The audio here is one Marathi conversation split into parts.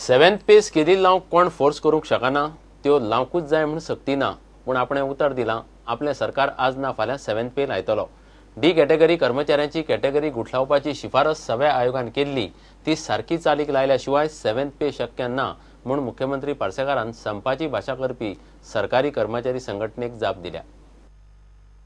सेवेंथ पे स्केली लावंक कोण फोर्स करूंक शकना, त्यो लावंकूच जाय म्हूण सक्ती ना, पूण आपणें उतर दिलां आपलें सरकार आज ना फाल्यां सेवेंथ पे लायतलो। डी कॅटेगरी कर्मचाऱ्यांची कॅटेगरी गुठलावपाची शिफारस सगळ्या आयोगान केल्ली ती सारकी चालीक लायल्या शिवाय सेवेंथ पे शक्य ना म्हूण मुख्यमंत्री पार्सेकारान संपाची भाशा करपी सरकारी कर्मचारी संघटनेक जाप दिल्या।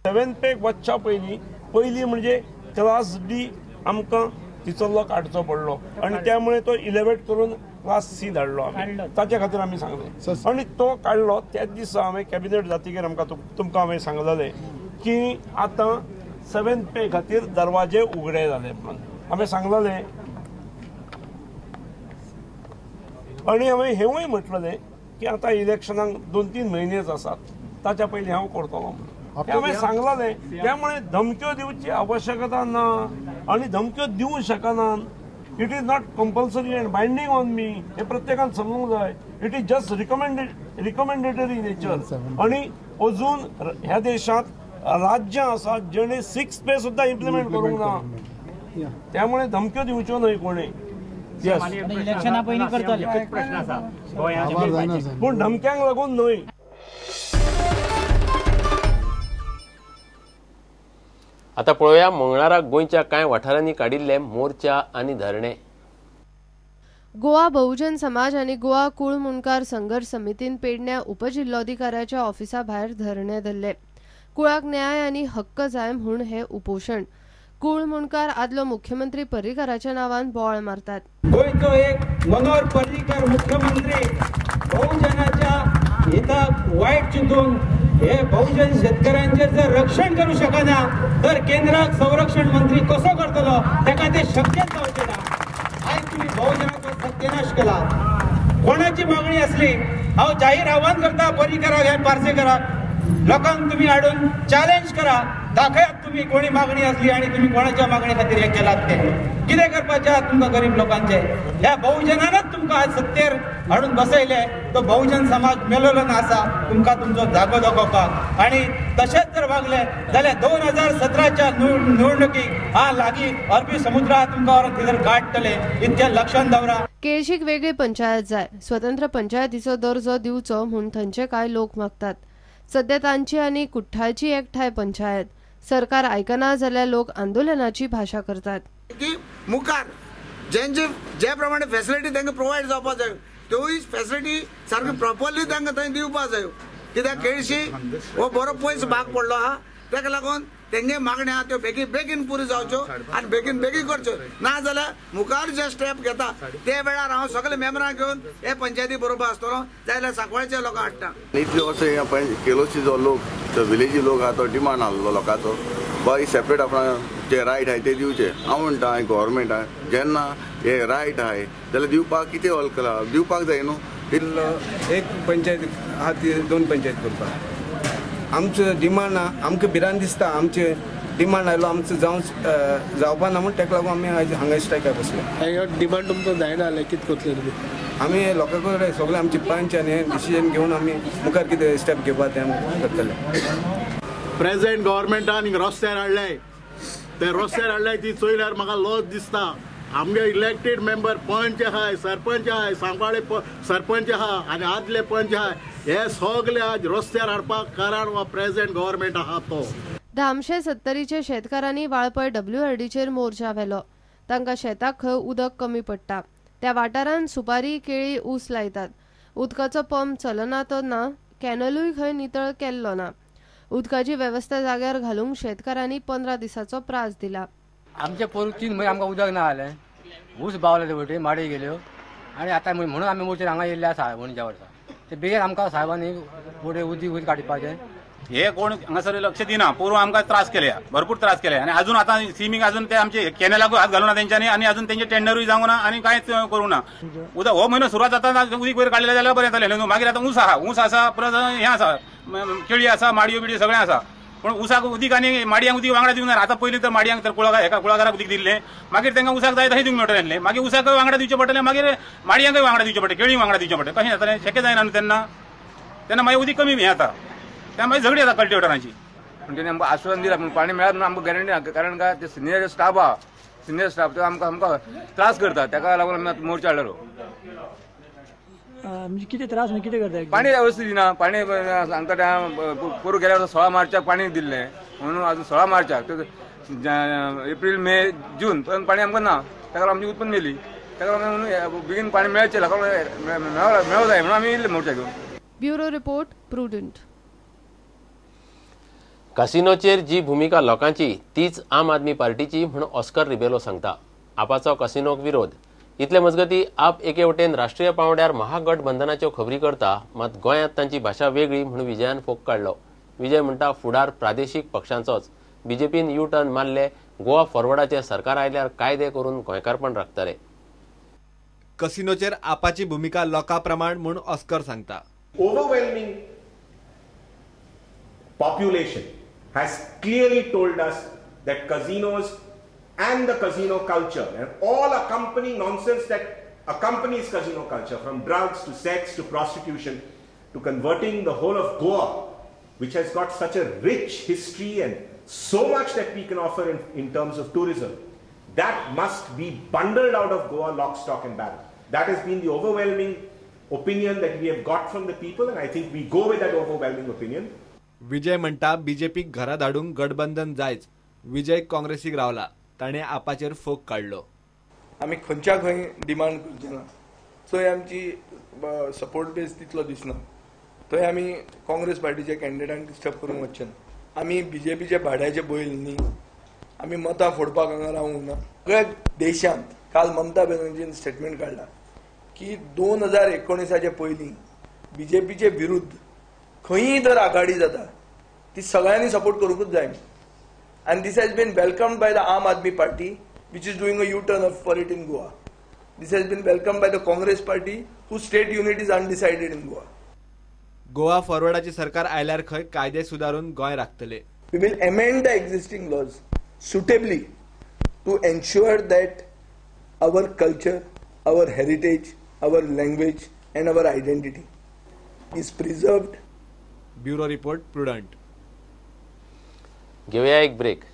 सेवेंथ पे वचच्या पयलीं म्हणजे क्लास डी आमकां तिचो काडचो पडलो आणि त्यामुळे तो इलेवेट करून क्लास सी धाडलो ताचे खातीर आमी सांगले आणि तो काडलो त्याच दिसा हांवें कॅबिनेट जातकीर तुमकां हांवें सांगलेलें की आतां सेवेंथ पे खातीर दरवाजे उगडे जाले म्हणून हांवें सांगलेलें आणि हांवें हेवूय म्हटलेलें की आतां इलेक्शनाक 2-3 म्हयनेच आसात ताच्या पयलीं हांव करतलो म्हणून हांवें सांगलेलें। त्यामुळे धमक्यो दिवची आवश्यकता ना आणि धमक्यो दिवंक शकना। It is not compulsory and binding on me हे प्रत्येकान समजूंक जाय। It is just recommendatory nature आणि अजून ह्या देशात राज्य आसा जेणे 6 पे सुद्धा इम्प्लिमेंट करूंक ना, त्यामुळे धमक्यो दिवच्यो न्हय कोणी। इलेक्शना पयलीं करतले पूण धमक्यांक लागून न्हय। आता पळोवया मंगळाराक गोंयच्या कांय वाठारांनी काडिल्ले मोर्चा आनी धरणे। गोवा बहुजन समाज आनी गोवा कुळ मुनकार संघर्ष समितीन पेडण्या उपजिल्लोधिकाऱ्याच्या ऑफिसा भायर धरणे धरले। कुळाक न्याय आनी हक्क जाय म्हूण हे उपोशण। कुळ मुनकार आदलो मुख्यमंत्री पर्रीकाराच्या नावान बोवाळ मारतात। गोंयचो एक मनोहर पर्रीकार मुख्यमंत्री बहुजनाच्या हिताक वायट चिंतून हे बहुजन शेतकऱ्यांचे जर रक्षण करू शकना तर केंद्राक संरक्षण मंत्री कसो करतलो तेका ते शक्यच जावचे ना। आज तुम्ही बहुजनाचो सत्यानाश केला। कोणाची मागणी असली हांव जाहीर आव्हान करता पर्रीकाराक हे पार्सेकाराक लोकांक तुम्ही हाडून चॅलेंज करा, दाखयात तुम्ही कोणी मागणी असली आणि तुम्ही कोणाच्या मागणी खातीर हे केलात ते कितें करपाचे आहात तुमकां गरीब लोकांचे। ह्या बहुजनानच तुमकां आज सत्तेर हाडून बसयले तो बहुजन समाज मेलोलो आसा तुमकां तुमचो जागो दाखोवपाक। आणि तशेंच जर वागले जाल्यार 2017च्या निवडणुकीक लागीं अरबी समुद्रात तुमकां व्हरून थंयसर गाठतले इतकें लक्षांत दवरा। केळशीक वेगळी पंचायत जाय, स्वतंत्र पंचायतीचो दर्जो दिवचो म्हूण थंयचे कांय लोक मागतात। सध्या तांची आनी कुठ्ठाळची एकठांय पंचायत सरकार आयकना जाल्यार लोक आंदोलनाची भाशा करतात। की मुखार जे प्रमाणे फॅसिलिटी तांकां प्रोवायड जावपा जाय त्योय फॅसिलिटी सारकी प्रॉपरली तांकां थंय दिवपा जाय। कित्याक केळशी हो बरो पयस भाग पडलो आहा ताका लागून तेंगे मागण्या आहा त्यो बेगीन पुरी जावच्यो आनी बेगीन करच्यो ना जाल्यार मुखार जे स्टेप घेता ते वेळार हांव सगळे मेंबरांक घेवन हे पंचायती बरोबर आसतलो जाल्यार सांकवाळच्या लोकांक हाडटा। इतले वर्स केलोची जो लोक तो विलेजी लोक आहा तो डिमांड आसलो लोकांचो बाय सेपरेट आपण जे रायट आहे ते दिवचे। हांव म्हणटा गव्हर्मेंट आहे जेन्ना हे रायट आहे जाल्यार दिवपाक कितें हलकला दिवपाक जाय न्हू। एक पंचायत आहा ती 2 पंचायत करपाक आमचें डिमांड आमकां भिरांत दिसता। आमचे डिमांड आयलो आमचो जावपा ना म्हूण ताका लागून आमी हांगा स्ट्रायकाक बसले। डिमांड तुमचो जायना जाल्यार कितें करतले तुमी? आमी लोकां कडेन सगळे आमचे पंच आनी हे डिसिजन घेवन आमी मुखार कितें स्टेप घेवपा तें करतले। प्रेझेंट गव्हर्मेंटान रस्त्यार हाडले ते रस्त्यार हाडले ती चोयल्यार म्हाका लॉस दिसता। आमगे इलेक्टेड मेंबर पंच आहाय सरपंच आहाय सांबाळे सरपंच आहा आनी आदले पंच आहाय हे सगळे आज रस्त्यार हाडपाक कारण वा प्रेझेंट गव्हर्मेंट आहा तो। 270चे शेतकारांनी वाळपय WRDचेर मोर्चा व्हेलो। तांकां शेताक खंय उदक कमी पडटा त्या वाठारांत सुपारी केळी ऊस लायतात। उदकाचो पंप चलना तो ना, कॅनलूय खंय नितळ केल्लो ना। उदकाची वेवस्था जाग्यार घालूंक शेतकारांनी 15 दिसाचो प्रास दिला। आमचे पोरू 3 म्हयने आमकां उदक ना जालें, ऊस बावले वटेन माडी गेल्यो आनी आतां म्हणून आमी मोर्चेर हांगा येयल्ले आसा म्हणच्या वर्सा ते बेगीन आमकां साहेबांनी फुडें उदीक काडपाचें। हे कोण हांगासर लक्ष दिना। पूर्व आमकां त्रास केले भरपूर त्रास केले आणि अजून आता सीमिंग अजून ते आमचे कॅनेलाक हात घालूना तेंच्यांनी आणि अजून तेंचे टेंडरूय जावंक ना आणि कांयच करूंक ना। उदक हो म्हयनो सुरवात जाता उदीक वयर काडलें जाल्यार बरें जातलें न्हू। मागीर आतां ऊस आसा परत हें आसा केळी आसा माडयो बिडयो सगळें आसा पण ऊसाक उदीक आनी माडयांक उदीक वांगडा दिवंक ना। आतां पयलीं तर माडयांक तर कुळागराक उदीक दिल्लें मागीर तांकां ऊसाक जाय तशें दिवंक मेळटलें मागीर ऊसाक वांगडा दिवचें पडटलें मागीर माडयांकय वांगडा दिवचें पडटलें केळींक वांगडा दिवचें पडटलें कशें जातलें शक्य जायना न्हू तेन्ना मागीर उदीक कमी हें जाता त्या मागीर झगडी जाता कल्टिवेटरांची। तेणी आमकां आश्वासन दिलां पूण पाणी मेळत म्हणून आमकां गॅरंटी ना कारण काय ते सिनियर स्टाफ आहा सिनियर स्टाफ तो आमकां त्रास करता ताका लागून आमी मोर्चा हाडलो। म्हणजे किती त्रास म्हणजे किती करता पाणी व्यवस्थित दिना पाणी सांगता पूर्व गेल्या वर्सा 16 मार्चाक पाणी दिल्ले म्हणून अजून 16 मार्चाक एप्रिल मे जून पर्यंत पाणी आमकां ना ताका लागून आमची उत्पन्न मेली ताका लागून बेगीन पाणी मेळचें लोकांक मेळो जाय म्हणून आमी येयल्ले मोर्चा घेवन. ब्युरो रिपोर्ट प्रुडंट. कसिनोचेर जी भूमिका लोकांची तीच आम आदमी पार्टीची म्हणून ऑस्कर रिबेलो सांगता. आपाचो कसिनोक विरोध इतले मजगती आप एके वटेन राष्ट्रीय पांवड्यार महागठबंधनाच्यो खबरी करता, मात गोंयांत तांची भाशा वेगळी म्हणून विजयान फोग काडलो. विजय म्हणटा फुडार प्रादेशीक पक्षांचोच. बीजेपीन यू टर्न मारले. गोवा फॉरवर्डाचे सरकार आयल्यार कायदे करून गोंयकारपण राखतले. कसिनोचेर आपाची भूमिका लोकांप्रमाण म्हूण ऑस्कर सांगता. Overwhelming population has clearly told us that casinos and the casino culture and all accompanying nonsense that accompanies casino culture, from drugs to sex to prostitution to converting the whole of Goa, which has got such a rich history and so much that we can offer in terms of tourism, that must be bundled out of Goa lock, stock and barrel. That has been the overwhelming opinion that we have got from the people, and I think we go with that overwhelming opinion. विजय म्हणटा बीजेपीक घरा धाडूंक गठबंधन जायच. विजय काँग्रेसीक रावला. ताणें आपाचेर फोग काडलो. आमी खंयच्या खंय डिमांड करचे ना, थंय आमची सपोर्ट बेस तितलो दिसना. थंय आमी काँग्रेस पार्टीचे कॅन्डिडेटांक डिस्टर्ब करूंक वचचे ना. आमी बीजेपीचे भाड्याचे बैल न्ही. आमी मतां फोडपाक हांगा रावूंक ना. सगळ्या देशांत काल ममता बॅनर्जीन स्टेटमेंट काडला की 2019च्या पयलीं बीजेपीचे विरुद्ध खंयी जर आघाडी जाता ती सगळ्यांनी सपोर्ट करूंकच जाय. And this has been welcomed by the Aam Aadmi Party, which is doing a U-turn for it in Goa. This has been welcomed by the Congress Party, whose state unit is undecided in Goa. Goa फॉरवर्डाचे सरकार आयल्यार खंय कायदे सुदारून Goa राखतले. We will amend the existing laws suitably to ensure that our culture, our heritage, our language and our identity is preserved. Bureau report prudent. घेऊया एक ब्रेक.